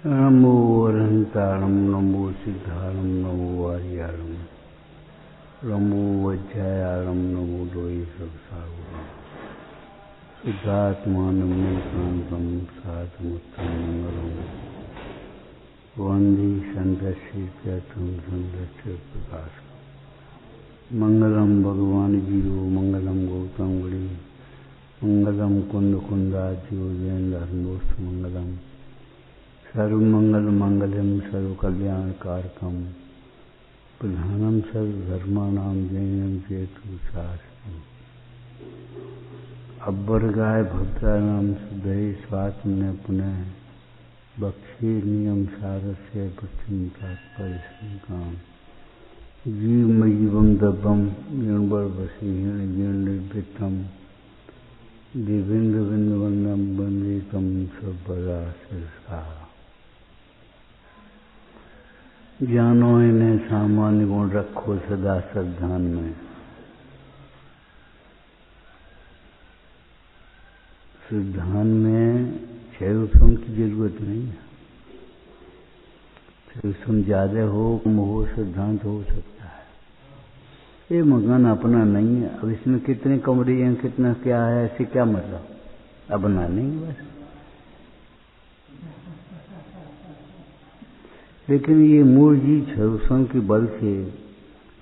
नमो अनंताणं नमो सिद्धाणं नमो आर्याणं नमो वज्रायाणं नमो लोये सबसागरं शुद्धात्मानं निशान्तं साधमुत्तम मंगलम् वंदे संतश्रीत्यर्थं संतस्य प्रकाशम् मंगलम भगवान जीव मंगलम गौतम गणि मंगलम कुंद कुंदाजीव जैन धर्मोस्त मंगलम सर्वमंगल मंगलम सर्व कल्याण कारकम प्रधानम सर्वधर्माणां जैनम चेतु शास्त्रम अब्बरगाय भक्तानां सुधये स्वात्मने पुनः बक्षे नियम सारस्य पश्चिम तात्पर्य काम जीवमयीवं दब्बं जीर्णवरवशीहीन जीर्णनिर्वृत्तं देवेन्द्रवृन्दवन्दं वन्दे तं सर्वदा शिरसा। जानो इन्हें सामान्य गुण रखो सदा श्रद्धान में। श्रद्धान में क्षयसम की जरूरत नहीं है। क्षयसम ज्यादा हो कम हो सिद्धांत हो सकता है। ये मकान अपना नहीं है। अब इसमें कितने कमरे हैं कितना क्या है ऐसे क्या मतलब अपना नहीं बस। लेकिन ये मूर्जी क्षयसम के बल से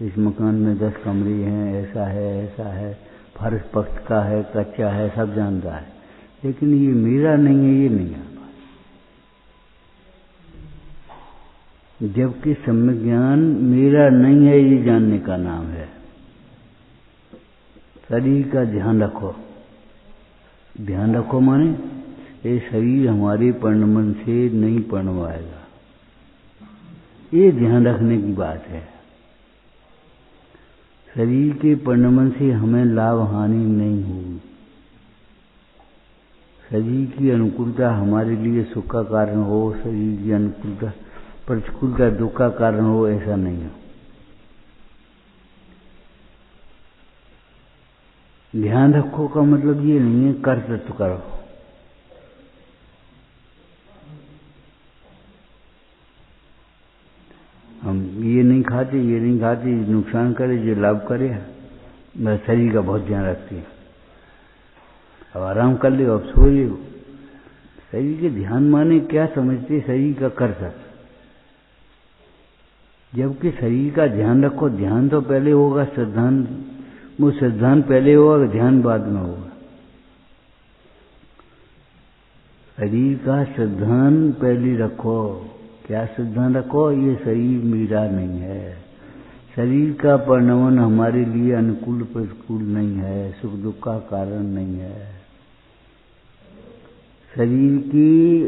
इस मकान में 10 कमरे हैं ऐसा है फर्श पक्ष का है कच्चा है सब जानता है। लेकिन ये मेरा नहीं है ये नहीं है। जबकि सम्यक ज्ञान मेरा नहीं है ये जानने का नाम है। शरीर का ध्यान रखो। ध्यान रखो माने ये शरीर हमारे परिणमन से नहीं परिणमाएगा। ये ध्यान रखने की बात है। शरीर के परिणमन से हमें लाभ हानि नहीं होगी। शरीर की अनुकूलता हमारे लिए सुख का कारण हो, शरीर की अनुकूलता प्रतिकूलता दुख का कारण हो ऐसा नहीं है। ध्यान रखो का मतलब ये नहीं है कर्तृत्व करो। हम ये नहीं खाते नुकसान करे जो लाभ करे। मैं शरीर का बहुत ध्यान रखती हूँ। अब आराम कर ले अब सो ले। शरीर के ध्यान माने क्या समझते शरीर का कर्तव्य। जबकि शरीर का ध्यान रखो। ध्यान तो पहले होगा सिद्धांत वो सिद्धांत पहले होगा ध्यान बाद में होगा। शरीर का सिद्धांत पहले रखो। क्या सिद्धांत रखो ये शरीर मेरा नहीं है। शरीर का परिणमन हमारे लिए अनुकूल प्रतिकूल नहीं है सुख दुख का कारण नहीं है। शरीर की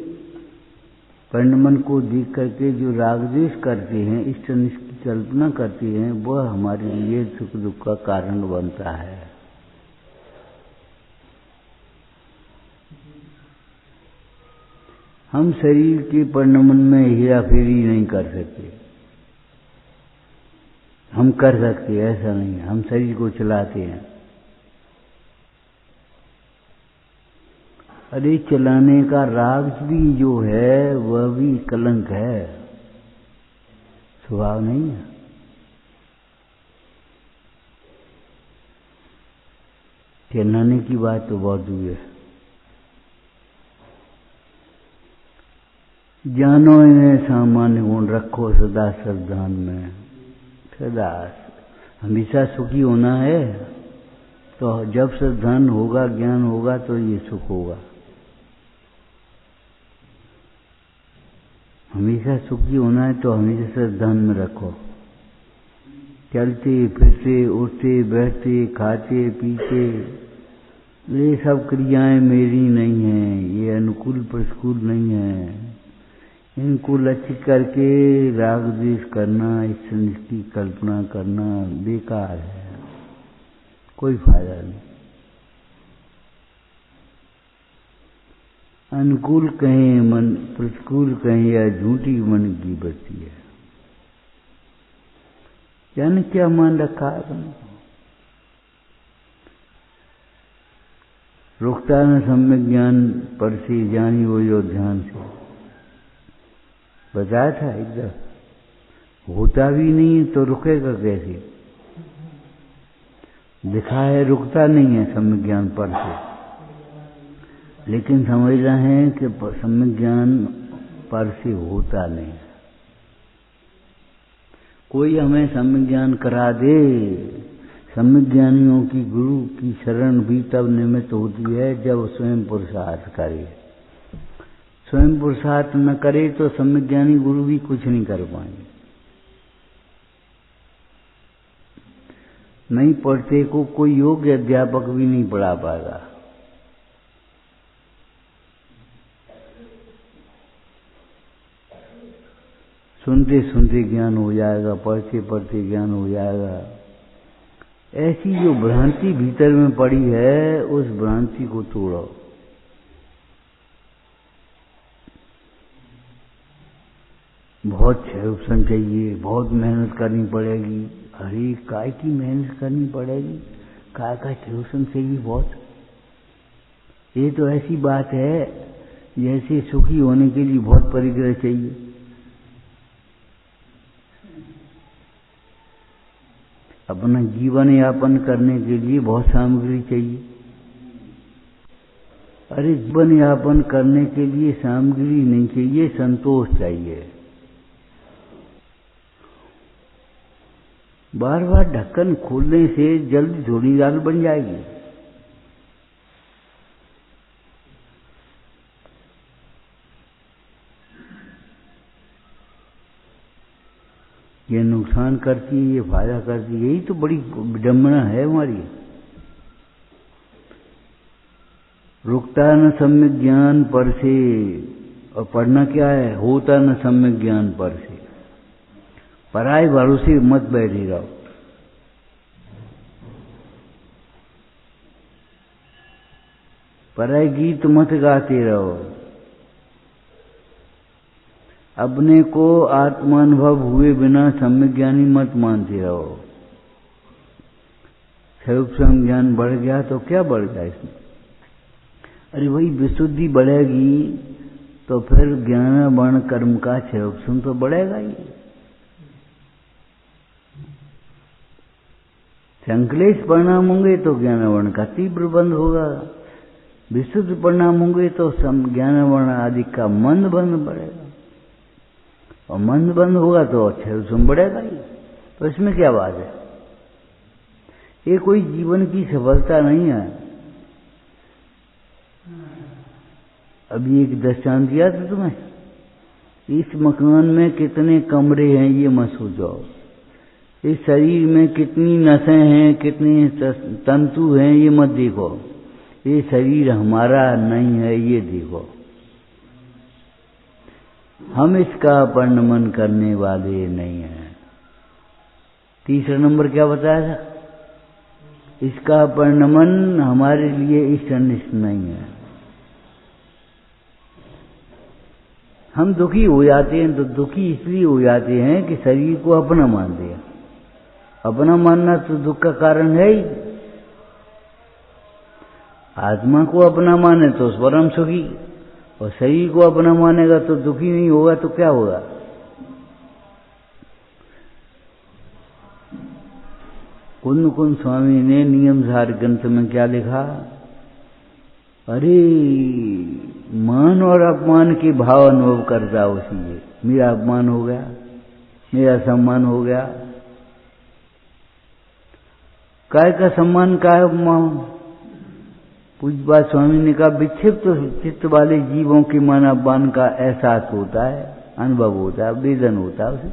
परिणमन को देख करके जो राग द्वेष करते हैं इष्ट अनिष्ट की कल्पना करते हैं वह हमारे लिए सुख दुख का कारण बनता है। हम शरीर के परिणमन में हेरा फेरी नहीं कर सकते। हम कर सकते ऐसा नहीं है। हम शरीर को चलाते हैं। अरे चलाने का राग भी जो है वह भी कलंक है स्वभाव नहीं है। चलाने की बात तो बहुत दूर है। जानो इन्हें सामान्य गुण रखो सदा श्रद्धान में। सदा हमेशा सुखी होना है तो जब श्रद्धान होगा ज्ञान होगा तो ये सुख होगा। हमेशा सुखी होना है तो हमेशा श्रद्धान में रखो। चलते फिरते उठते बैठते खाते पीते ये सब क्रियाएं मेरी नहीं हैं। ये अनुकूल प्रतिकूल नहीं है। इनको लक्ष्य करके राग द्वेष करना इस की कल्पना करना बेकार है। कोई फायदा नहीं। अनुकूल कहें मन प्रतिकूल कहें या झूठी मन की बची है। जाने क्या मान रखा है। रुकता न सम्यक ज्ञान पर से जानी वो जो ध्यान से बताया था एकदम, होता भी नहीं तो रुकेगा कैसे? दिखा है रुकता नहीं है सम्यक ज्ञान पर से, लेकिन समझना है कि सम्यक ज्ञान पर से होता नहीं। कोई हमें सम्यक ज्ञान करा दे, सम्यक ज्ञानियों की गुरु की शरण भी तब निमित्त होती है जब स्वयं पुरुषार्थ करे। स्वयं पुरुषार्थ न करे तो सम्यक ज्ञानी गुरु भी कुछ नहीं कर पाएंगे। नहीं पढ़ते को कोई योग्य अध्यापक भी नहीं पढ़ा पाएगा। सुनते सुनते ज्ञान हो जाएगा, पढ़ते पढ़ते ज्ञान हो जाएगा। ऐसी जो भ्रांति भीतर में पड़ी है, उस भ्रांति को तोड़ो। बहुत क्षण चाहिए, बहुत मेहनत करनी पड़ेगी। अरे काय की मेहनत करनी पड़ेगी, काय का ट्यूशन चाहिए बहुत। ये तो ऐसी बात है जैसे सुखी होने के लिए बहुत परिग्रह चाहिए। अपना जीवन यापन करने के लिए बहुत सामग्री चाहिए। अरे जीवन यापन करने के लिए सामग्री नहीं चाहिए, संतोष चाहिए। बार बार ढक्कन खोलने से जल्दी थोड़ी दाल बन जाएगी। ये नुकसान करती है, ये फायदा करती है, यही तो बड़ी विडंबना है हमारी। रुकता न सम्यक ज्ञान पर से, और पढ़ना क्या है, होता न सम्यक ज्ञान पर से। पराये भरोसे मत बैठे रहो। पराये गीत मत गाते रहो। अपने को आत्मानुभव हुए बिना सम्यक ज्ञानी मत मानते रहो। स्वयं ज्ञान बढ़ गया तो क्या बढ़ गया इसमें? अरे वही विशुद्धि बढ़ेगी तो फिर ज्ञान वर्ण कर्म का क्षय तो बढ़ेगा ही। संकलेश परिणाम होंगे तो ज्ञान वर्ण का तीव्र बंध होगा। विशुद्ध परिणाम होंगे तो ज्ञान वर्ण आदि का मंद बंध बढ़ेगा, और मंद बंद होगा तो क्षय बढ़ेगा ही। तो इसमें क्या बात है? ये कोई जीवन की सफलता नहीं है। अभी एक दृष्टांत दिया था तुम्हें, इस मकान में कितने कमरे हैं ये मत सोचो। इस शरीर में कितनी नसें हैं, कितने तंतु हैं ये मत देखो। ये शरीर हमारा नहीं है ये देखो। हम इसका परिणमन करने वाले नहीं हैं। तीसरा नंबर क्या बताया था? इसका परिणमन हमारे लिए इष्टनिष्ठ नहीं है। हम दुखी हो जाते हैं तो दुखी इसलिए हो जाते हैं कि शरीर को अपना मानते हैं। अपना मानना तो दुख का कारण है ही। आत्मा को अपना माने तो परम सुखी, और शरीर को अपना मानेगा तो दुखी नहीं होगा तो क्या होगा? कुंद कुंद स्वामी ने नियम सार ग्रंथ में क्या लिखा? अरे मान और अपमान के भाव अनुभव करता उसी है। मेरा अपमान हो गया, मेरा सम्मान हो गया। काय का सम्मान, काय अपमान? पूज्यपाद स्वामी ने कहा विक्षिप्त चित्त वाले जीवों के मान अपमान का एहसास होता है, अनुभव होता है, वेदन होता है उसे।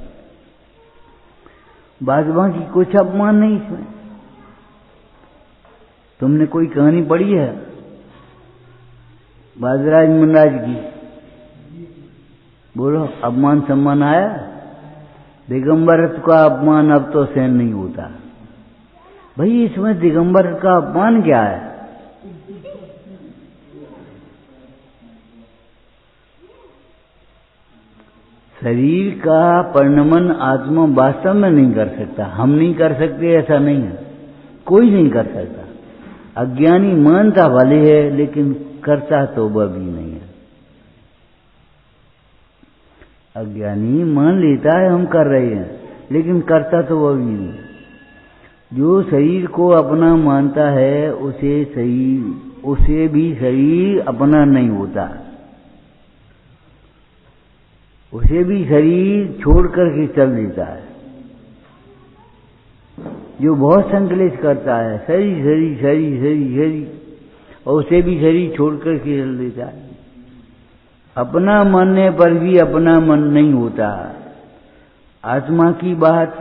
बादमा की कुछ अपमान नहीं इसमें। तुमने कोई कहानी पढ़ी है बादराज मनराज की? बोलो, अपमान सम्मान आया? दिगंबरत्व का अपमान अब तो सहन नहीं होता। भाई इसमें दिगंबर का अपमान क्या है? शरीर का परिणमन आत्मा वास्तव में नहीं कर सकता। हम नहीं कर सकते ऐसा नहीं है, कोई नहीं कर सकता। अज्ञानी मानता भले है लेकिन करता तो वह भी नहीं है। अज्ञानी मान लेता है हम कर रहे हैं, लेकिन करता तो वो भी नहीं। जो शरीर को अपना मानता है उसे भी शरीर अपना नहीं होता, उसे भी शरीर छोड़ करके चल देता है। जो बहुत संकलेश करता है शरीर शरीर शरीर शरीर शरीर, और उसे भी शरीर छोड़ करके चल देता है। अपना मानने पर भी अपना मन नहीं होता। आत्मा की बात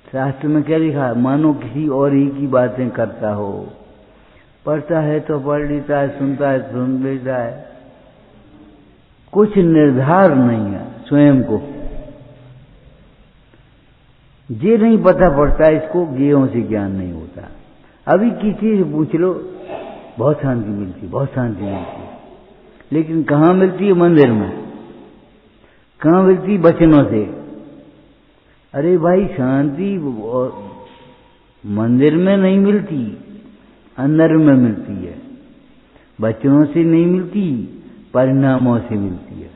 शास्त्र में क्या लिखा है? मानो किसी और ही की बातें करता हो। पढ़ता है तो पढ़ लेता है, सुनता है तो सुन लेता है, कुछ निर्धार नहीं है स्वयं को। ये नहीं पता पड़ता इसको, ज्ञेयों से ज्ञान नहीं होता। अभी किसी से पूछ लो, बहुत शांति मिलती, बहुत शांति मिलती, लेकिन कहाँ मिलती है? मंदिर में। कहाँ मिलती? वचनों से। अरे भाई, शांति मंदिर में नहीं मिलती, अंदर में मिलती है। वचनों से नहीं मिलती, परिणामों से मिलती है।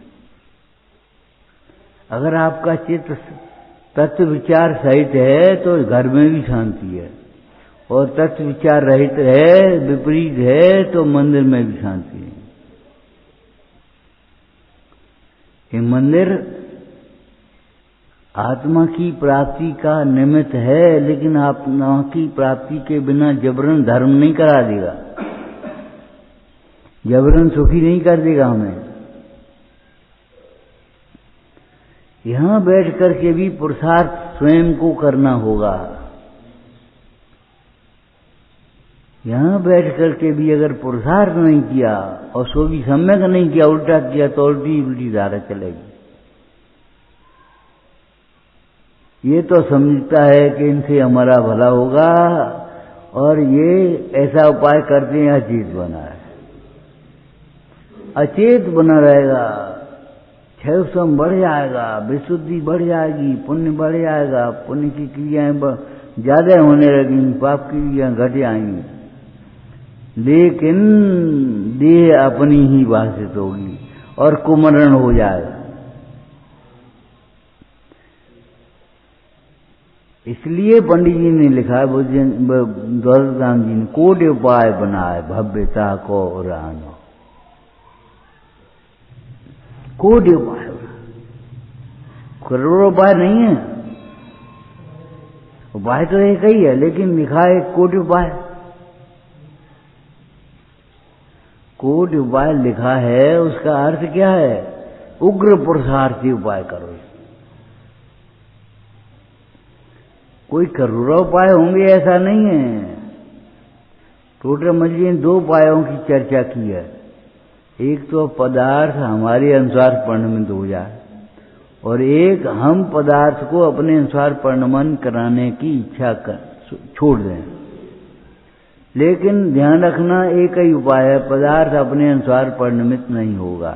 अगर आपका चित्त तत्व विचार सहित है तो घर में भी शांति है, और तत्व विचार रहित है, विपरीत है, तो मंदिर में भी शांति है। ये मंदिर आत्मा की प्राप्ति का निमित्त है, लेकिन आत्मा की प्राप्ति के बिना जबरन धर्म नहीं करा देगा, जबरन सुखी नहीं कर देगा हमें। यहां बैठ करके भी पुरुषार्थ स्वयं को करना होगा। यहां बैठ करके भी अगर पुरुषार्थ नहीं किया और सो भी सम्यक नहीं किया, उल्टा किया, तो उल्टी उल्टी धारा चलेगी। ये तो समझता है कि इनसे हमारा भला होगा, और ये ऐसा उपाय करते हैं, अचेत बना है, अचेत बना रहेगा। क्षयसम बढ़ जाएगा, विशुद्धि बढ़ जाएगी, पुण्य बढ़ जाएगा, पुण्य की क्रियाएं ज्यादा होने लगेंगी, पाप की क्रियाएं घट जाएंगी, लेकिन देह अपनी ही भाषित होगी और कुमरण हो जाएगा। इसलिए पंडित जी ने लिखा है, दौलतराम जी ने, कोटि उपाय बनाए भव्यता को उड़ानो। कोटि उपाय, करोड़ों उपाय नहीं है, उपाय तो एक ही है, लेकिन लिखा है कोटि उपाय। कोटि उपाय लिखा है, उसका अर्थ क्या है? उग्र पुरुषार्थी उपाय करो। कोई करोड़ों उपाय होंगे ऐसा नहीं है। टोटल जी ने दो उपायों की चर्चा की है। एक तो पदार्थ हमारे अनुसार परिणमित हो जाए, और एक हम पदार्थ को अपने अनुसार परिणमन कराने की इच्छा छोड़ दें। लेकिन ध्यान रखना, एक ही उपाय है, पदार्थ अपने अनुसार परिणमित नहीं होगा।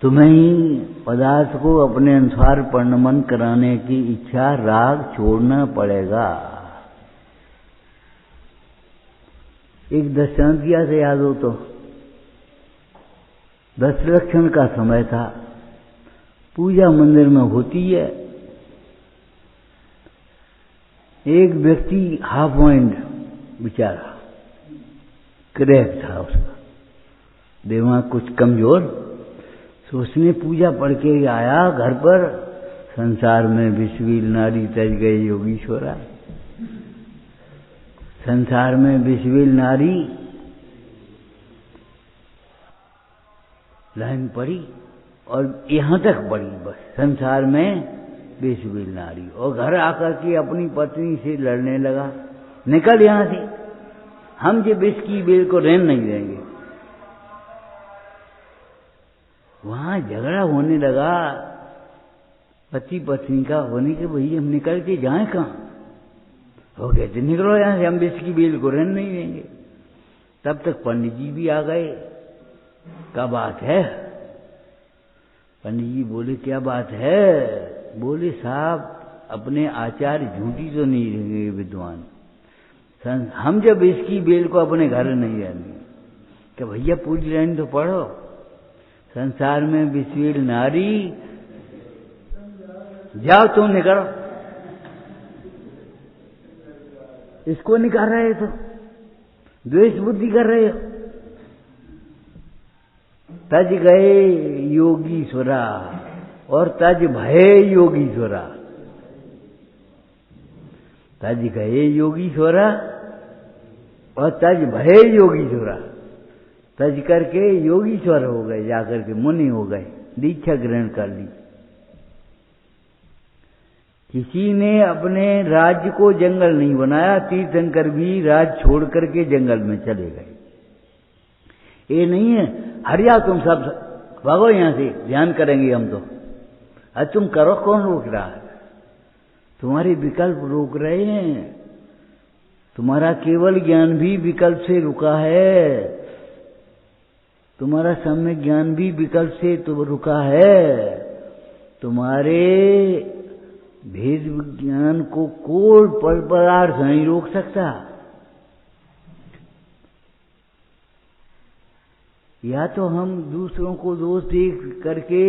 तुम्हें ही पदार्थ को अपने अनुसार परिणमन कराने की इच्छा, राग छोड़ना पड़ेगा। एक दृष्टांत किया से याद हो तो, 10 लक्षण का समय था, पूजा मंदिर में होती है। एक व्यक्ति हाफ माइंड बेचारा, क्रैक था उसका, दिमाग कुछ कमजोर, तो उसने पूजा पढ़ के आया घर पर, संसार में विषवील नारी तज गए योगीश्वरा। संसार में विषवील नारी लाइन पड़ी, और यहां तक पड़ी बस, संसार में विषवील नारी। और घर आकर के अपनी पत्नी से लड़ने लगा, निकल यहां से, हम जो विष की बेल को रहने नहीं देंगे। वहां झगड़ा होने लगा पति पत्नी का, होने के भाई हम निकल के जाएं कहां? वो कहते निकलो यहां से, हम विष की बेल को रहने नहीं देंगे। तब तक पंडित जी भी आ गए। क्या बात है? पंडित जी बोले क्या बात है? बोले साहब, अपने आचार्य झूठी तो नहीं रहेंगे विद्वान, हम जब इसकी बेल को अपने घर नहीं रहने, कि भैया पूरी लाइन तो पढ़ो। संसार में विश्वील नारी, जाओ तुम निकलो। इसको निकाल रहे हो तो द्वेष बुद्धि कर रहे हो। तज गए योगीश्वरा और तज भये योगीश्वरा। तज गए योगीश्वरा और तज भये योगीश्वरा। तज करके योगीश्वर हो गए, जाकर के मुनि हो गए, दीक्षा ग्रहण कर ली। किसी ने अपने राज्य को जंगल नहीं बनाया, तीर्थंकर भी राज छोड़ करके जंगल में चले गए। ये नहीं है हट जाओ तुम सब भागो यहां से, ध्यान करेंगे हम तो। अरे तुम करो, कौन रोक रहा है? तुम्हारे विकल्प रोक रहे हैं। तुम्हारा केवल ज्ञान भी विकल्प से रुका है, तुम्हारा सम्यक ज्ञान भी विकल्प से तो रुका है। तुम्हारे भेद विज्ञान को कोई पदार्थ नहीं रोक सकता। या तो हम दूसरों को दोष देख करके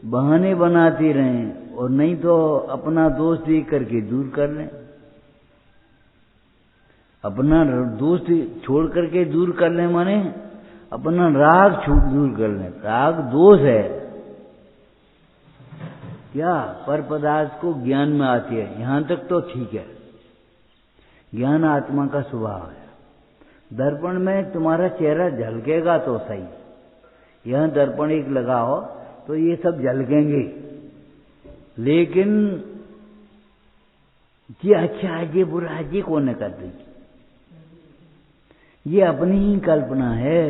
बहाने बनाते रहें, और नहीं तो अपना दोष देख करके दूर कर लें। अपना दोष छोड़ करके दूर कर लें माने अपना राग दूर कर लें। राग दोष है क्या? पर पदार्थ को ज्ञान में आती है, यहां तक तो ठीक है। ज्ञान आत्मा का स्वभाव है। दर्पण में तुम्हारा चेहरा झलकेगा तो सही, यहां दर्पण एक लगाओ तो ये सब झलकेंगे, लेकिन ये अच्छा है ये बुरा है ये कौन ने कर दी? ये अपनी ही कल्पना है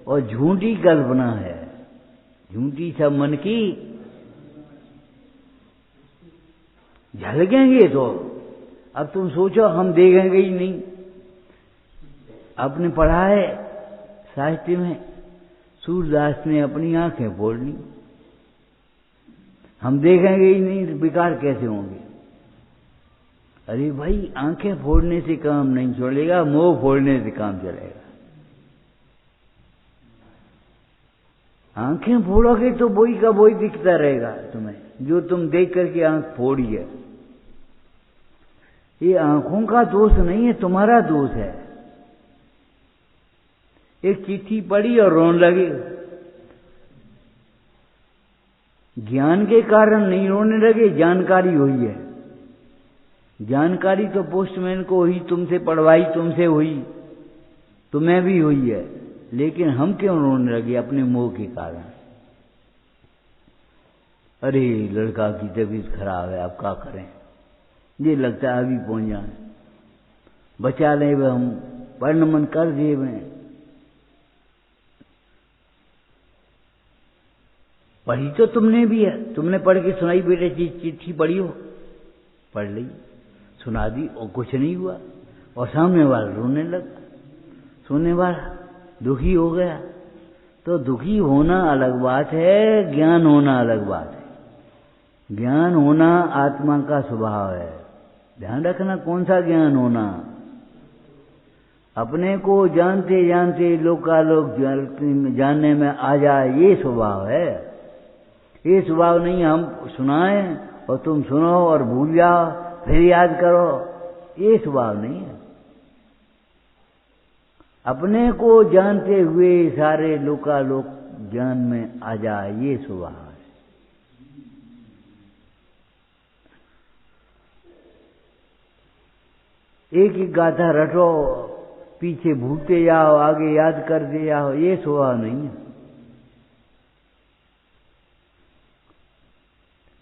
और झूठी कल्पना है, झूठी सब मन की। झलकेंगे तो अब तुम सोचो हम देखेंगे ही नहीं। आपने पढ़ा है साहित्य में, सूरदास ने अपनी आंखें फोड़ ली। हम देखेंगे ही नहीं, विकार कैसे होंगे? अरे भाई, आंखें फोड़ने से काम नहीं चलेगा, मोह फोड़ने से काम चलेगा। आंखें फोड़ोगे तो वही का वही दिखता रहेगा तुम्हें, जो तुम देख करके आंख फोड़ी है। ये आंखों का दोष नहीं है, तुम्हारा दोष है। एक चिट्ठी पढ़ी और रोने लगे, ज्ञान के कारण नहीं रोने लगे, जानकारी हुई है। जानकारी तो पोस्टमैन को हुई, तुमसे पढ़वाई तुमसे हुई, तुम्हें भी हुई है, लेकिन हम क्यों रोने लगे? अपने मोह के कारण। अरे लड़का की तबीयत खराब है, अब क्या करें? ये लगता है अभी पहुंच जाए, बचा ले हम, पढ़ने मन कर दिए में। पढ़ी तो तुमने भी है, तुमने पढ़ के सुनाई, बेटे चिट्ठी पढ़ी हो, पढ़ ली, सुना दी और कुछ नहीं हुआ, और सामने वाला रोने लगा, सुनने वाला दुखी हो गया। तो दुखी होना अलग बात है, ज्ञान होना अलग बात है। ज्ञान होना आत्मा का स्वभाव है। ध्यान रखना, कौन सा ज्ञान होना? अपने को जानते जानते लोकालोक जानने में आ जाए, ये स्वभाव है। ये स्वभाव नहीं हम सुनाएं और तुम सुनो और भूल जाओ फिर याद करो, ये स्वभाव नहीं है। अपने को जानते हुए सारे लोकालोक ज्ञान में आ जाए, ये स्वभाव है। एक ही गाथा रटो, पीछे भूलते जाओ, आगे याद करते जाओ, ये स्वभाव नहीं है।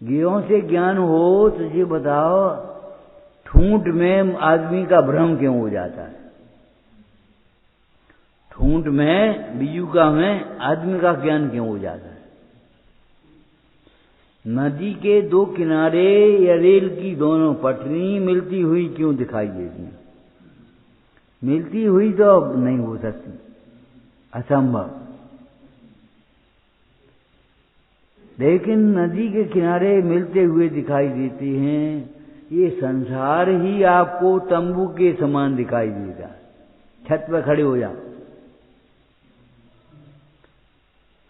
ज्ञों से ज्ञान हो तो ये बताओ, ठूंठ में आदमी का भ्रम क्यों हो जाता है? ठूंठ में, बिजुका में आदमी का ज्ञान क्यों हो जाता है? नदी के दो किनारे या रेल की दोनों पटरी मिलती हुई क्यों दिखाई देती है? मिलती हुई तो नहीं हो सकती, असंभव। लेकिन नदी के किनारे मिलते हुए दिखाई देते हैं। ये संसार ही आपको तंबू के समान दिखाई देगा। छत पर खड़े हो जाओ,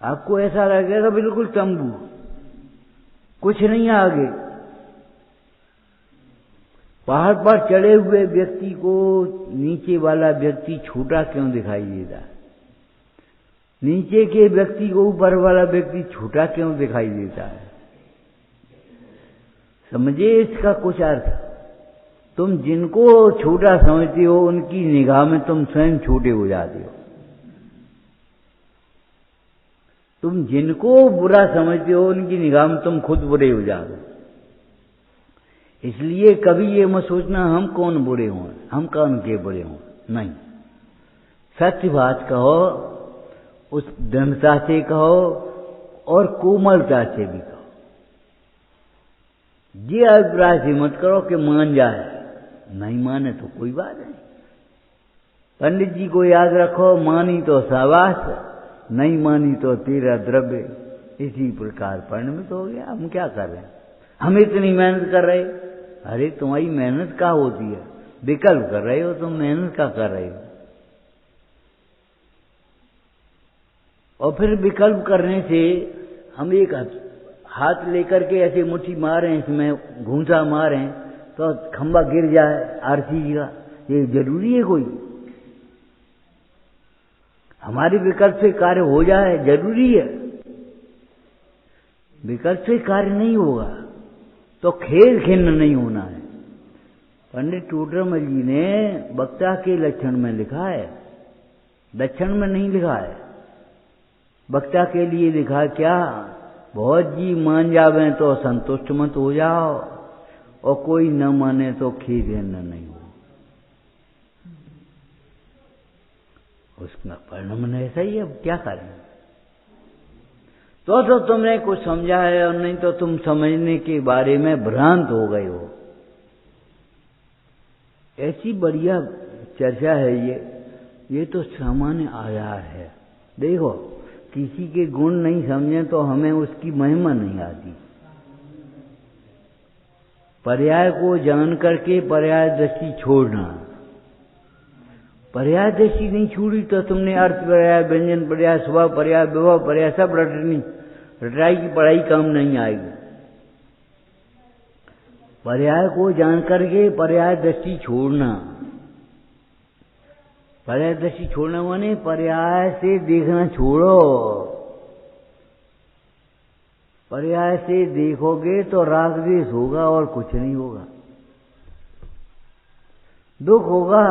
आपको ऐसा लगेगा बिल्कुल तंबू, कुछ नहीं आगे। पहाड़ पर चढ़े हुए व्यक्ति को नीचे वाला व्यक्ति छोटा क्यों दिखाई देता है? नीचे के व्यक्ति को ऊपर वाला व्यक्ति छोटा क्यों दिखाई देता है? समझे इसका कुछ अर्थ? तुम जिनको छोटा समझते हो उनकी निगाह में तुम स्वयं छोटे हो जाते हो। तुम जिनको बुरा समझते हो उनकी निगाह में तुम खुद बुरे हो जाते हो। इसलिए कभी ये मत सोचना हम कौन बुरे हों, हम कौन के बुरे हों। नहीं, सत्य बात कहो, उस दृढ़ता से कहो और कोमलता से भी कहो। ये अभिप्राय से मत करो कि मान जाए, नहीं माने तो कोई बात नहीं। पंडित जी को याद रखो, मानी तो शाबाश, नहीं मानी तो तेरा द्रव्य। इसी प्रकार परिणमित हो गया। हम क्या कर रहे हैं? हम इतनी मेहनत कर रहे। अरे तुम्हारी मेहनत क्या होती है? विकल्प कर रहे हो तुम, मेहनत क्या कर रहे हो? और फिर विकल्प करने से हम एक हाथ लेकर के ऐसे मुट्ठी मारें, इसमें घूंसा मारें तो खंबा गिर जाए आरसी जी का, ये जरूरी है कोई? हमारे विकल्प से कार्य हो जाए जरूरी है? विकल्प से कार्य नहीं होगा तो खेल खिन्न नहीं होना है। पंडित टोडरमल जी ने वक्ता के लक्षण में लिखा है, लक्षण में नहीं लिखा है। वक्ता के लिए लिखा क्या? बहुत जी मान जावे तो संतुष्ट मत हो जाओ, और कोई न माने तो खेल खिन्न नहीं हो। उसका परिणाम ऐसा ही है। अब क्या करें? तो तुमने कुछ समझा है, और नहीं तो तुम समझने के बारे में भ्रांत हो गए हो। ऐसी बढ़िया चर्चा है ये तो सामान्य आधार है। देखो, किसी के गुण नहीं समझे तो हमें उसकी महिमा नहीं आती। पर्याय को जान करके पर्याय दृष्टि छोड़ना। पर्याय दृष्टि नहीं छोड़ी तो तुमने अर्थ पर्याय, व्यंजन पर्याय, स्वभाव पर्याय, विभव पर्याय सब रटनी। रटाई की पढ़ाई काम नहीं आएगी। पर्याय को जान करके पर्याय दृष्टि छोड़ना। पर्याय दृष्टि छोड़ना माने पर्याय से देखना छोड़ो। पर्याय से देखोगे तो राग द्वेष होगा और कुछ नहीं होगा, दुख होगा।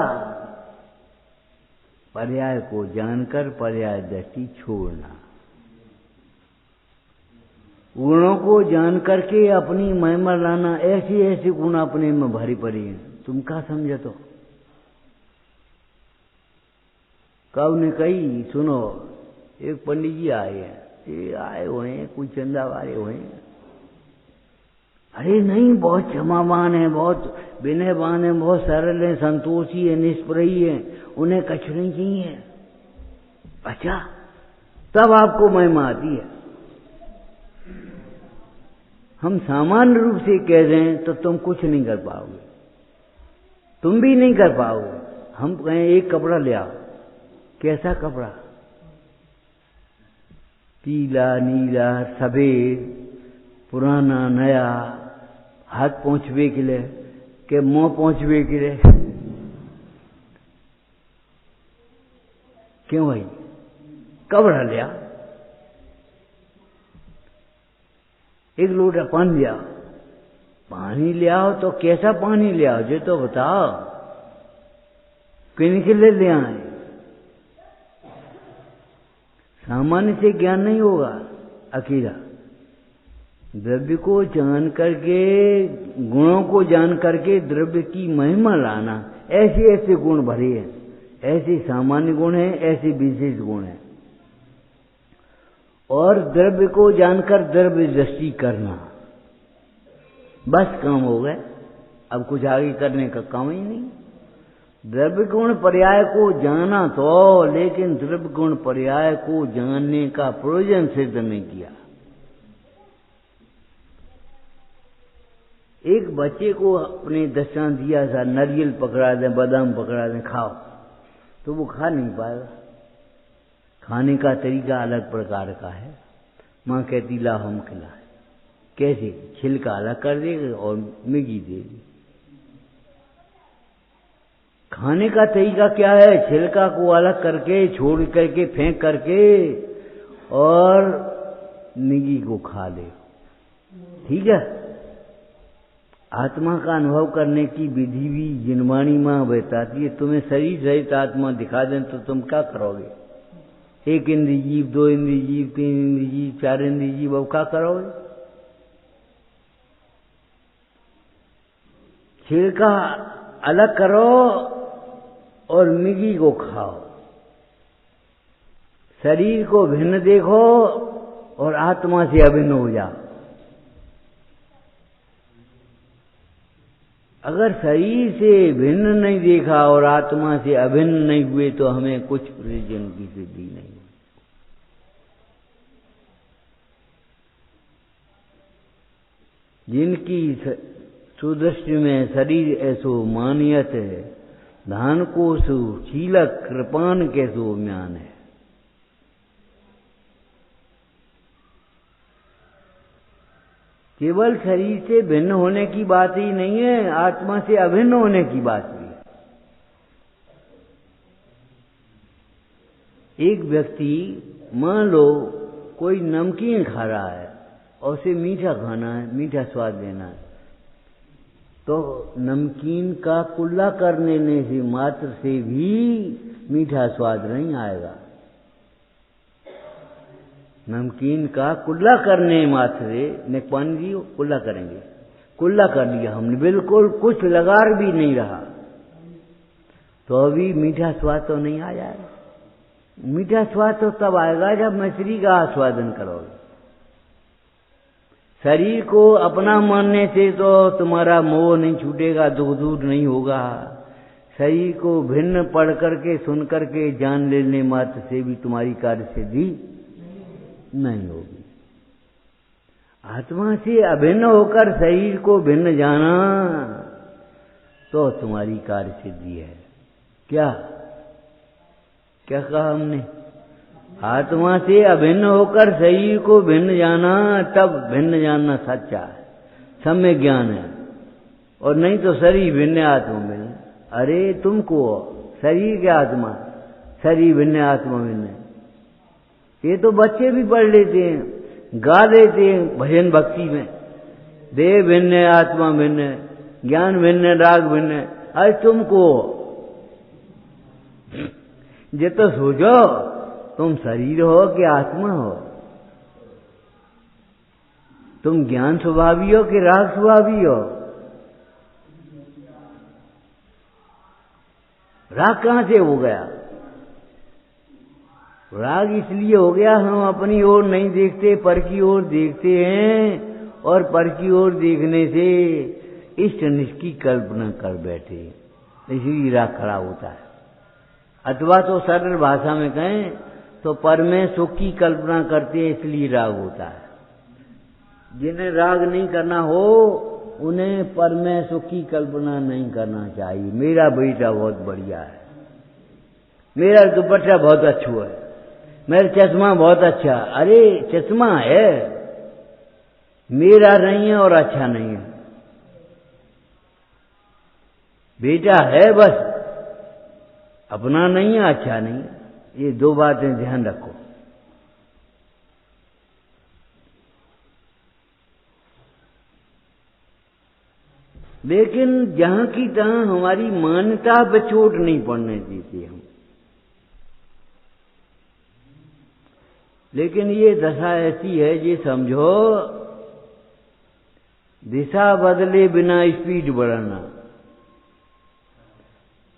पर्याय को जानकर पर्याय दृष्टि छोड़ना। गुणों को जान करके अपनी महिमा लाना। ऐसी ऐसी गुण अपने में भरी पड़ी हैं, तुम क्या समझे? तो कब ने कही, सुनो, एक पंडित जी आए हैं, ये आए हुए हैं, कोई चंदा वाले हुए हैं। अरे नहीं, बहुत क्षमावान है, बहुत विनयवान है, बहुत सरल है, संतोषी है, निष्प्रही है, उन्हें कछ नहीं चाहिए। अच्छा, तब आपको महिमा आती है। हम सामान्य रूप से कह दें तो तुम कुछ नहीं कर पाओगे, तुम भी नहीं कर पाओगे। हम कहें एक कपड़ा ले आओ, कैसा कपड़ा? पीला, नीला, सफेद, पुराना, नया, हाथ पहुंचवे के लिए के मुंह पहुंचवे के लिए। क्यों भाई? कपड़ा लिया, एक लोटा पानी ले आओ। पानी ले आओ तो कैसा पानी ले आओ, जो तो बताओ, किनके लिए ले आए? सामान्य से ज्ञान नहीं होगा अकेला। द्रव्य को जान करके, गुणों को जान करके द्रव्य की महिमा लाना। ऐसे ऐसे गुण भरे हैं, ऐसे सामान्य गुण हैं, ऐसे विशेष गुण हैं। और द्रव्य को जानकर द्रव्य दृष्टि करना, बस काम हो गए। अब कुछ आगे करने का काम ही नहीं। द्रव्य गुण पर्याय को जाना तो, लेकिन द्रव्य गुण पर्याय को जानने का प्रयोजन सिद्ध नहीं किया। एक बच्चे को अपने दृष्टांत दिया था, नारियल पकड़ा दें, बादाम पकड़ा दें, खाओ, तो वो खा नहीं पाएगा। खाने का तरीका अलग प्रकार का है। माँ कहती ला हम खिलाए, कैसे? छिलका अलग कर देगा और मैगी दे दी। खाने का तरीका क्या है? छिलका को अलग करके, छोड़ करके, फेंक करके और मैगी को खा ले। ठीक है? आत्मा का अनुभव करने की विधि भी जिनवाणी माँ बताती है। तुम्हें शरीर सहित आत्मा दिखा दें तो तुम क्या करोगे? 1 इंद्रिय जीव, 2 इंद्रिय जीव, 3 इंद्रिय जीव, 4 इंद्रिय जीव, अब क्या करोगे? छिलका अलग करो और मैगी को खाओ। शरीर को भिन्न देखो और आत्मा से अभिन्न हो जाओ। अगर शरीर से भिन्न नहीं देखा और आत्मा से अभिन्न नहीं हुए तो हमें कुछ प्रयोजन की सिद्धि नहीं। जिनकी सुदृष्टि में शरीर ऐसो मानियत है, धान को सु शीलक कृपान कैसो म्यान है। केवल शरीर से भिन्न होने की बात ही नहीं है, आत्मा से अभिन्न होने की बात भी है। एक व्यक्ति मान लो कोई नमकीन खा रहा है और उसे मीठा खाना है, मीठा स्वाद लेना है, तो नमकीन का कुल्ला करने से मात्र से भी मीठा स्वाद नहीं आएगा। नमकीन का कुल्ला करने मात्र से, नेकपान जी कुल्ला करेंगे, कुल्ला कर लिया हमने, बिल्कुल कुछ लगार भी नहीं रहा, तो अभी मीठा स्वाद तो नहीं आ जाएगा। मीठा स्वाद तो तब आएगा जब मछली का आस्वादन करोगे। शरीर को अपना मानने से तो तुम्हारा मोह नहीं छूटेगा, दुख दूर नहीं होगा। शरीर को भिन्न पढ़ करके, सुन करके, जान लेने मात्र से भी तुम्हारी कार्य सिद्धि नहीं होगी। आत्मा से अभिन्न होकर शरीर को भिन्न जाना तो तुम्हारी कार्य सिद्धि है। क्या क्या कहा हमने? आत्मा से अभिन्न होकर शरीर को भिन्न जाना, तब भिन्न जानना सच्चा है, सम्यक ज्ञान है। और नहीं तो शरीर भिन्न आत्मा भिन्न। अरे तुमको शरीर के आत्मा, शरीर भिन्न आत्मा भिन्न, ये तो बच्चे भी पढ़ लेते हैं, गा लेते हैं भजन भक्ति में, देह भिन्न आत्मा भिन्न, ज्ञान भिन्न राग भिन्न। अरे तुमको ये तो सोचो, तुम शरीर हो कि आत्मा हो? तुम ज्ञान स्वभावी हो कि राग स्वभावी हो? राग कहां से हो गया? राग इसलिए हो गया, हम अपनी ओर नहीं देखते, पर की ओर देखते हैं, और पर की ओर देखने से इष्ट निष्ठ की कल्पना कर बैठे, इसलिए राग खड़ा होता है। अथवा तो सरल भाषा में कहें तो पर में सुख की कल्पना करते हैं, इसलिए राग होता है। जिन्हें राग नहीं करना हो उन्हें पर में सुख की कल्पना नहीं करना चाहिए। मेरा बेटा बहुत बढ़िया है, मेरा दुपट्टा बहुत अच्छा है, मेरा चश्मा बहुत अच्छा। अरे चश्मा है, मेरा नहीं है और अच्छा नहीं है। बेटा है बस, अपना नहीं है, अच्छा नहीं है। ये दो बातें ध्यान रखो। लेकिन जहां की तहां हमारी मान्यता पे चोट नहीं पड़ने देती हम। लेकिन ये दशा ऐसी है, ये समझो, दिशा बदले बिना स्पीड बढ़ाना।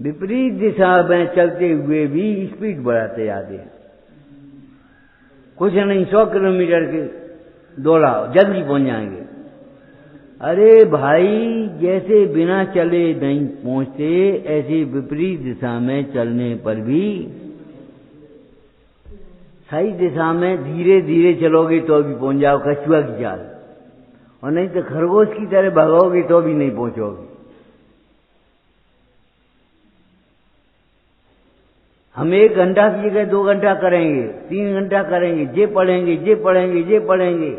विपरीत दिशा में चलते हुए भी स्पीड बढ़ाते जाते हैं। कुछ नहीं, 100 किलोमीटर के दौड़ाओ, जल्दी पहुंच जाएंगे। अरे भाई, जैसे बिना चले नहीं पहुंचते, ऐसे विपरीत दिशा में चलने पर भी सही दिशा में धीरे धीरे चलोगे तो भी पहुंच जाओ, कछुआ की चाल। और नहीं तो खरगोश की तरह भागोगे तो भी नहीं पहुंचोगे। हम 1 घंटा की जगह 2 घंटा करेंगे, 3 घंटा करेंगे, ये पढ़ेंगे,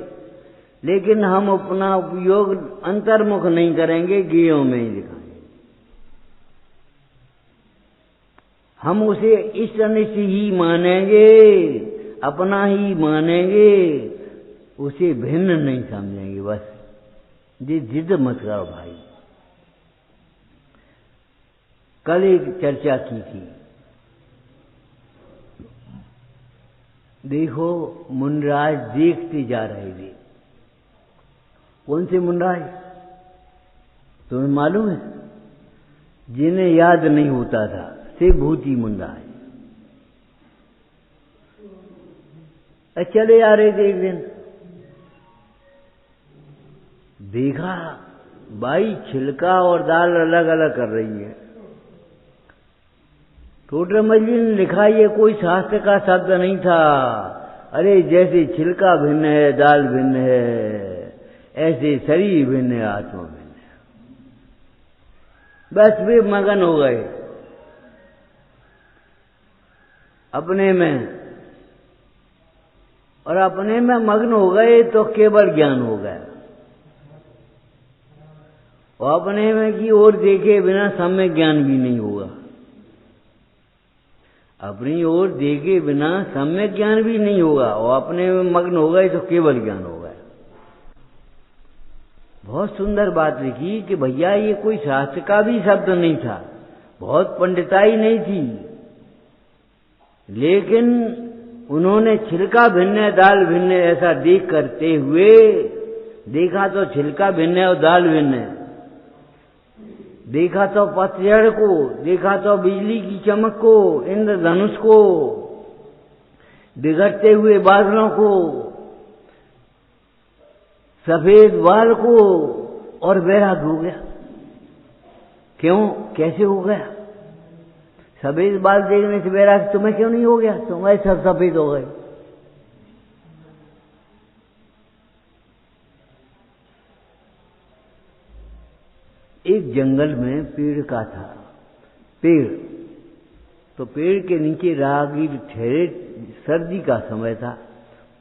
लेकिन हम अपना उपयोग अंतर्मुख नहीं करेंगे, गेयों में ही दिखाएंगे। हम उसे इष्ट अनिष्ट ही मानेंगे, अपना ही मानेंगे, उसे भिन्न नहीं समझेंगे। बस ये जिद मत करो भाई। कल एक चर्चा की थी, देखो मुनराज देखते जा रहे थे। कौन से मुनराज तुम्हें मालूम है? जिन्हें याद नहीं होता था, से भूती मुनराज। चले आ रहे थे एक दिन, देखा बाई छिलका और दाल अलग अलग कर रही है। टोटरमल जी ने लिखा, ये कोई शास्त्र का शब्द नहीं था। अरे जैसे छिलका भिन्न है, दाल भिन्न है, ऐसे शरीर भिन्न है, आत्मा भिन्न है। बस वे मगन हो गए अपने में, और अपने में मग्न हो गए तो केवल ज्ञान हो गया। और अपने में की ओर देखे बिना सम्यक ज्ञान भी नहीं होगा। अपनी ओर देखे बिना सम्यक ज्ञान भी नहीं होगा, और अपने में मग्न हो गए तो केवल ज्ञान होगा। बहुत सुंदर बात लिखी कि भैया ये कोई शास्त्र का भी शब्द नहीं था, बहुत पंडिताई नहीं थी, लेकिन उन्होंने छिलका भिन्न है, दाल भिन्न है ऐसा देख करते हुए देखा तो छिलका भिन्न है और दाल भिन्न है, देखा तो पतझड़ को, देखा तो बिजली की चमक को, इंद्रधनुष को, बिगड़ते हुए बादलों को, सफेद बाल को, और वैराग्य हो गया। क्यों, कैसे हो गया? सफेद बाल देखने से वैराग्य तुम्हें क्यों नहीं हो गया? तुम्हारे सब सफेद हो गए। एक जंगल में पेड़ का था, पेड़, तो पेड़ के नीचे राहगीर ठहरे, सर्दी का समय था।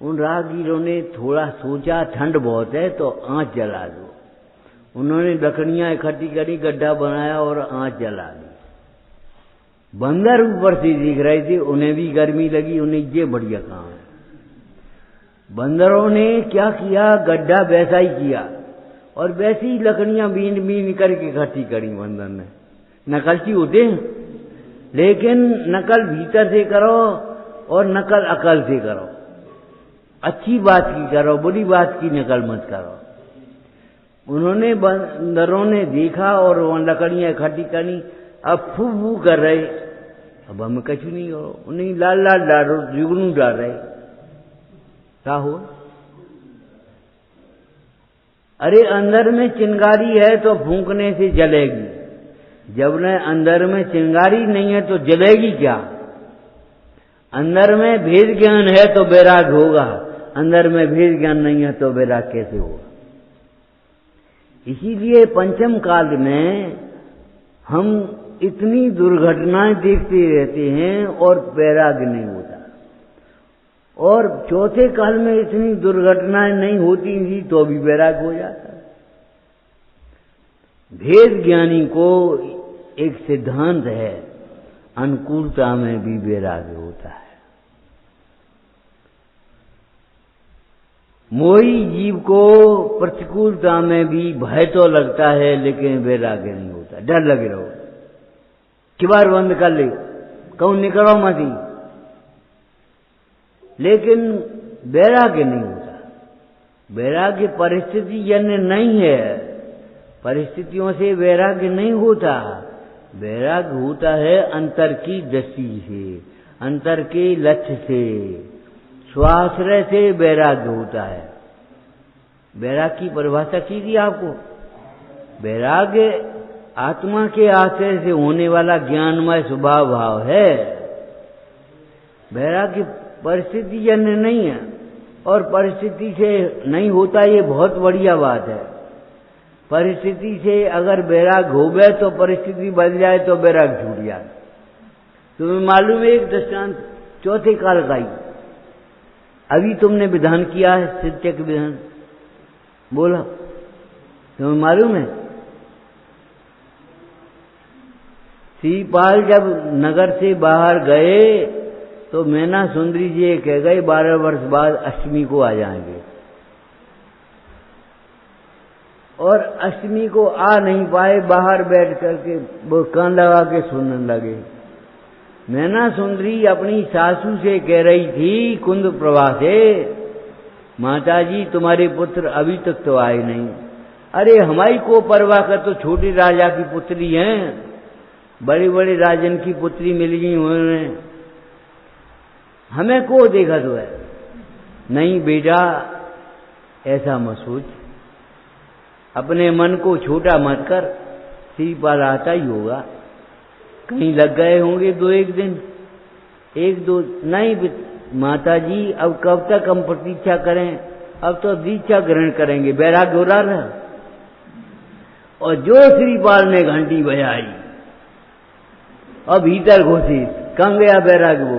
उन राहगीरों ने थोड़ा सोचा ठंड बहुत है तो आंच जला दो। उन्होंने लकड़ियां इकट्ठी करी, गड्ढा बनाया और आंच जला दी। बंदर ऊपर से दिख रहे थे, उन्हें भी गर्मी लगी, उन्हें ये बढ़िया काम है। बंदरों ने क्या किया, गड्ढा वैसा ही किया और वैसी लकड़ियां बीन बीन करके इकट्ठी करी। बंदर ने, नकलची होते हैं, लेकिन नकल भीतर से करो और नकल अकल से करो। अच्छी बात की करो, बुरी बात की नकल मत करो। उन्होंने, बंदरों ने देखा और वहां लकड़ियां इकट्ठी करी, अब फू फू कर रहे। अब हमें कछु नहीं हो, उन्हें लाल लाल डालो, जुगनू डाल रहे। क्या हो? अरे अंदर में चिंगारी है तो फूंकने से जलेगी, जब न अंदर में चिंगारी नहीं है तो जलेगी क्या? अंदर में भेद ज्ञान है तो वैराग होगा, अंदर में भेद ज्ञान नहीं है तो वैराग कैसे होगा? इसीलिए पंचम काल में हम इतनी दुर्घटनाएं देखते रहते हैं और वैराग्य नहीं होता, और चौथे काल में इतनी दुर्घटनाएं नहीं होती थी तो भी वैराग्य हो जाता है। भेद ज्ञानी को एक सिद्धांत है, अनुकूलता में भी वैराग्य होता है। मोही जीव को प्रतिकूलता में भी भय तो लगता है, लेकिन वैराग्य नहीं होता। डर लगे रहो, किबार बंद कर ले, कहूं निकलो मत, लेकिन वैराग्य नहीं होता। वैराग्य परिस्थिति जन्य नहीं है, परिस्थितियों से वैराग्य नहीं होता। वैराग्य होता है अंतर की दृष्टि से, अंतर के लक्ष्य से, स्वाश्रय से वैराग्य होता है। वैराग्य की परिभाषा की थी आपको। वैराग्य आत्मा के आश्रय से होने वाला ज्ञानमय स्वभाव भाव है। वैराग्य परिस्थिति जन्य नहीं है, और परिस्थिति से नहीं होता, ये बहुत बढ़िया बात है। परिस्थिति से अगर वैराग्य हो गए तो परिस्थिति बदल जाए तो वैराग्य छूट जाए। तुम्हें मालूम है एक दृष्टांत चौथे काल का ही, अभी तुमने विधान किया है शिक्षक विधान, बोला तुम्हें मालूम है? श्रीपाल जब नगर से बाहर गए तो मैना सुंदरी जी ये कह गए 12 वर्ष बाद अष्टमी को आ जाएंगे, और अष्टमी को आ नहीं पाए, बाहर बैठ करके वो कान लगा के सुनने लगे। मैना सुंदरी अपनी सासू से कह रही थी कुंद प्रभा से, माता जी तुम्हारे पुत्र अभी तक तो आए नहीं। अरे हमारी को परवाह कर, तो छोटे राजा की पुत्री हैं, बड़े बड़े राजन की पुत्री मिल गई उन्होंने, हमें को देखा तो है। नहीं बेटा ऐसा मत सोच, अपने मन को छोटा मत कर, श्रीपाल आता ही होगा, कहीं लग गए होंगे 2-1 दिन, 1-2 नहीं माता जी, अब कब तक हम प्रतीक्षा करें, अब तो दीक्षा ग्रहण करेंगे, बैराग हो रहा। और जो श्रीपाल ने घंटी बजाई और भीतर घुसी, कहाँ गया बैराग? वो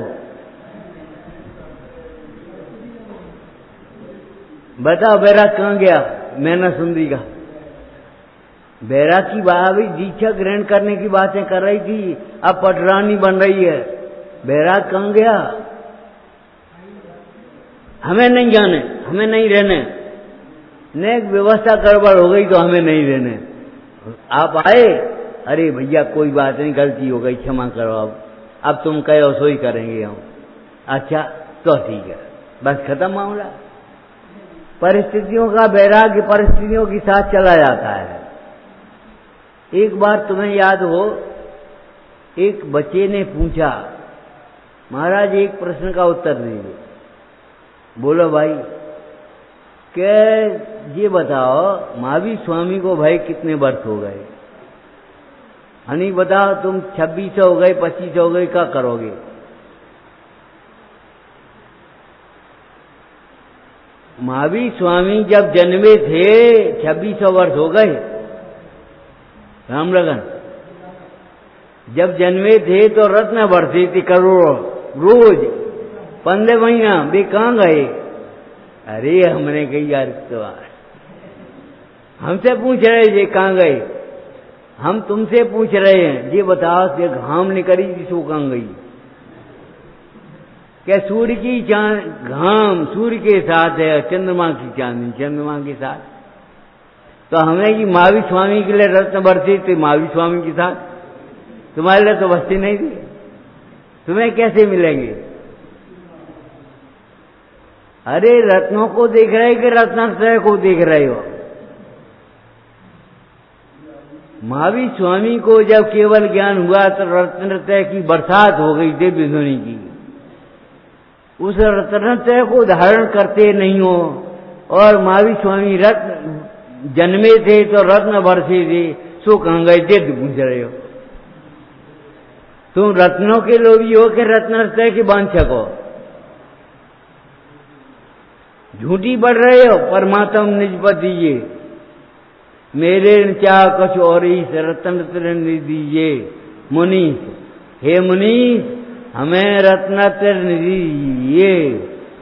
बताओ बैराग कहाँ गया? मैना सुंदरी का बैराग की बात भी दीक्षा ग्रहण करने की बातें कर रही थी, अब पटरानी बन रही है, बैराग कहाँ गया? हमें नहीं जाने, हमें नहीं रहने, नेक व्यवस्था गड़बड़ हो गई तो हमें नहीं रहने। आप आए, अरे भैया कोई बात नहीं, गलती हो गई, क्षमा करो, अब तुम कहो सो ही करेंगे हम। अच्छा तो ठीक है, बस खत्म मामला। परिस्थितियों का वैराग्य परिस्थितियों के साथ चला जाता है। एक बार तुम्हें याद हो, एक बच्चे ने पूछा, महाराज एक प्रश्न का उत्तर दीजिए। बोलो भाई, क्या ये बताओ महावीर स्वामी को भाई कितने वर्ष हो गए? हनी बताओ, तुम 26 हो गए, 25 हो गए, क्या करोगे? महावीर स्वामी जब जन्मे थे 2600 वर्ष हो गए। रामलगन जब जन्मे थे तो रत्न बढ़ती थी करोड़ों रोज, 15 महीना वे कहाँ गए? अरे हमने कही यार, तो हमसे पूछ रहे थे कहाँ गए, हम तुमसे पूछ रहे हैं, ये बताओ ये घाम निकली थी सो कहाँ गई? क्या सूर्य की घाम सूर्य के साथ है, चंद्रमा की चांदनी चंद्रमा के साथ। तो हमें कि महावीर स्वामी के लिए रत्न बरसी थी, महावीर स्वामी के साथ तुम्हारे लिए तो बस्ती नहीं थी, तुम्हें कैसे मिलेंगे? अरे रत्नों को देख रहे कि रत्नात्रय को देख रहे हो? महावीर स्वामी को जब केवल ज्ञान हुआ तो रत्नत्रय की बरसात हो गई दिव्य ध्वनि की। उस रत्नत्रय को धारण करते नहीं हो, और महावीर स्वामी रत्न जन्मे थे तो रत्न बरसे थे, सो कहाँ गए दिव्य पूछ रहे हो? तुम रत्नों के लोभी हो कि रत्नत्रय के वांछक हो? झूठी बढ़ रहे हो। परमात्मा निज दीजिए, मेरे चाह कुछ और ही रत्नत्रय दीजिए। मुनीष, हे मुनीष, हमें रत्नत्रय दीजिए,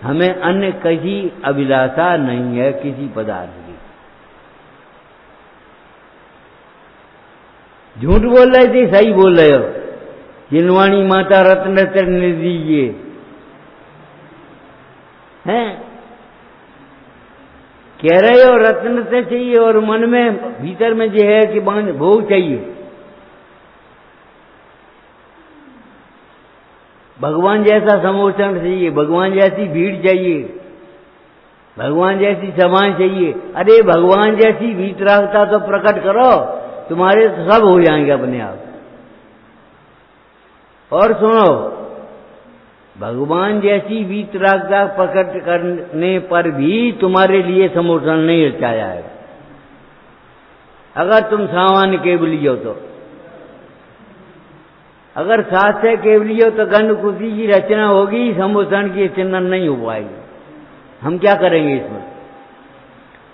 हमें अन्य किसी अभिलाषा नहीं है किसी पदार्थ की। झूठ बोल रहे थे, सही बोल रहे हो। जिनवाणी माता रत्नत्रय दीजिए हैं, कह रहे हो रत्नत्रय चाहिए, और मन में भीतर में जो है कि भोग चाहिए। भगवान जैसा समोचन चाहिए, भगवान जैसी भीड़ चाहिए, भगवान जैसी सभाएं चाहिए। अरे भगवान जैसी वीतरागता तो प्रकट करो, तुम्हारे तो सब हो जाएंगे अपने आप। और सुनो, भगवान जैसी वीतरागता प्रकट करने पर भी तुम्हारे लिए समोचन नहीं रचा जाएगा। अगर तुम सामान्य केवली हो तो, अगर सात से केवली हो तो गंध कुशी की रचना होगी, समोचन की चिन्हन नहीं हो पाएगी। हम क्या करेंगे इसमें?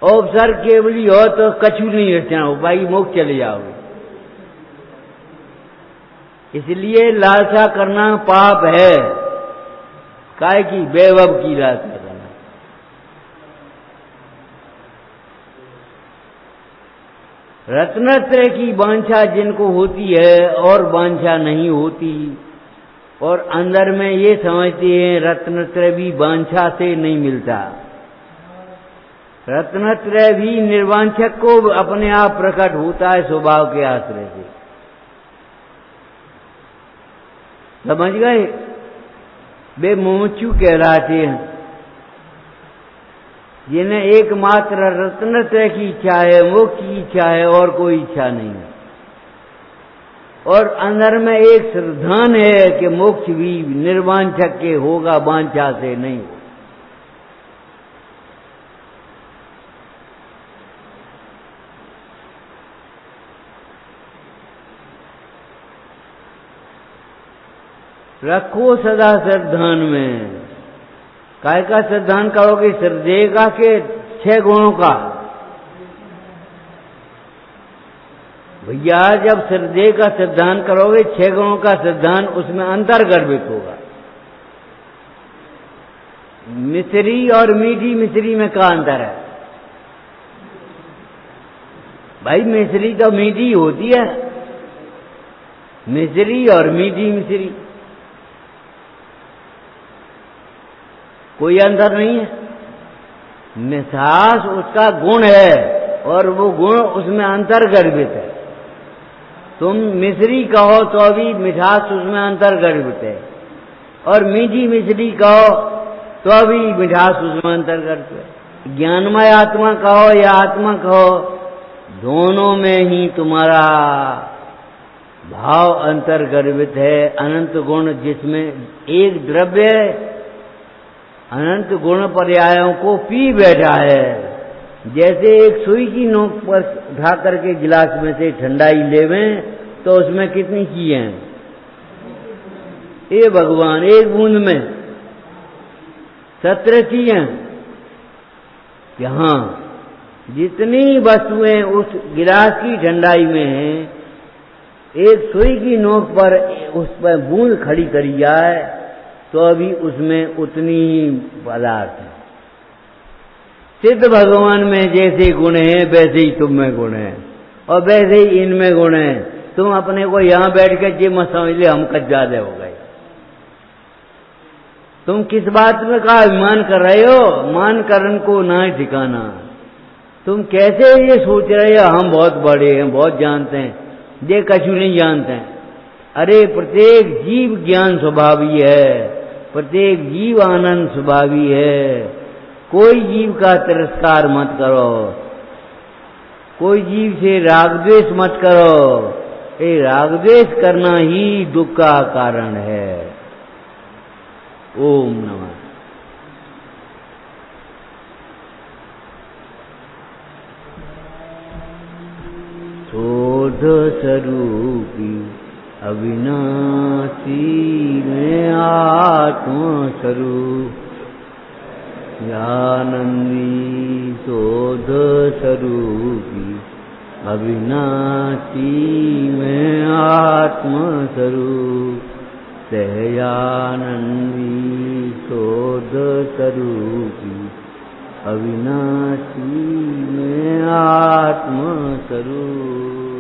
अवसर केवली हो तो कछु नहीं रचना हो पाएगी, मोक्ष चले जाओगे। इसलिए लालसा करना पाप है। काय की? वैभव की लालसा करना। रत्नत्रय की वांछा जिनको होती है और वांछा नहीं होती, और अंदर में ये समझते हैं रत्नत्रय भी वांछा से नहीं मिलता। रत्नत्रय भी निर्वांछक को अपने आप प्रकट होता है स्वभाव के आश्रय से। समझ गए? वे मुमुक्षु कहलाते हैं, जिन्हें एकमात्र रत्नत्रय की इच्छा है, मोक्ष की इच्छा है और कोई इच्छा नहीं है। और अंदर में एक श्रद्धान है कि मोक्ष भी निर्वांछक के होगा, वांछा से नहीं। रखो सदा श्रद्धान में। काय का श्रद्धान करोगे? श्रद्धेगा के 6 गुणों का। भैया जब श्रद्धे का श्रद्धान करोगे 6 गुणों का श्रद्धान, उसमें अंतर गर्भित होगा। मिश्री और मीठी मिश्री में क्या अंतर है भाई? मिश्री तो मीठी होती है, मिश्री और मीठी मिश्री, कोई अंतर नहीं है। मिठास उसका गुण है और वो गुण उसमें अंतर गर्भित है। तुम मिश्री कहो तो भी मिठास उसमें अंतर गर्भित है, और मीठी मिश्री कहो तो भी मिठास उसमें अंतर गर्भित है। ज्ञानमय आत्मा कहो या आत्मा कहो, दोनों में ही तुम्हारा भाव अंतर गर्भित है। अनंत गुण जिसमें एक द्रव्य अनंत गुण पर्यायों को पी बैठा है। जैसे एक सुई की नोक पर उठा करके गिलास में से ठंडाई लेवें तो उसमें कितनी चीजें हैं? ए भगवान, एक बूंद में 17 चीजें। यहां जितनी वस्तुएं उस गिलास की ठंडाई में हैं, एक सुई की नोक पर उस पर बूंद खड़ी करी जाए तो अभी उसमें उतनी ही पदार्थ है। सिद्ध भगवान में जैसे गुण है वैसे ही तुम में गुण है, और वैसे ही इनमें गुण है। तुम अपने को यहां बैठ के ये मत समझ ले हम कच ज्यादा हो गए। तुम किस बात में का अभिमान कर रहे हो? मान करन को ना ठिकाना। तुम कैसे ये सोच रहे हो हम बहुत बड़े हैं, बहुत जानते हैं? ये कछु नहीं जानते हैं। अरे प्रत्येक जीव ज्ञान स्वभावी है, प्रत्येक जीव आनंद स्वभावी है। कोई जीव का तिरस्कार मत करो, कोई जीव से राग द्वेष मत करो। ये राग द्वेष करना ही दुख का कारण है। ओम नमः। शोध स्वरूपी अविनाशी में आत्मा स्वरूप, आनंदी शोध स्वरूपी अविनाशी में आत्मा स्वरूप, सहयानंदी शोध स्वरूपी अविनाशी में आत्मा स्वरूप।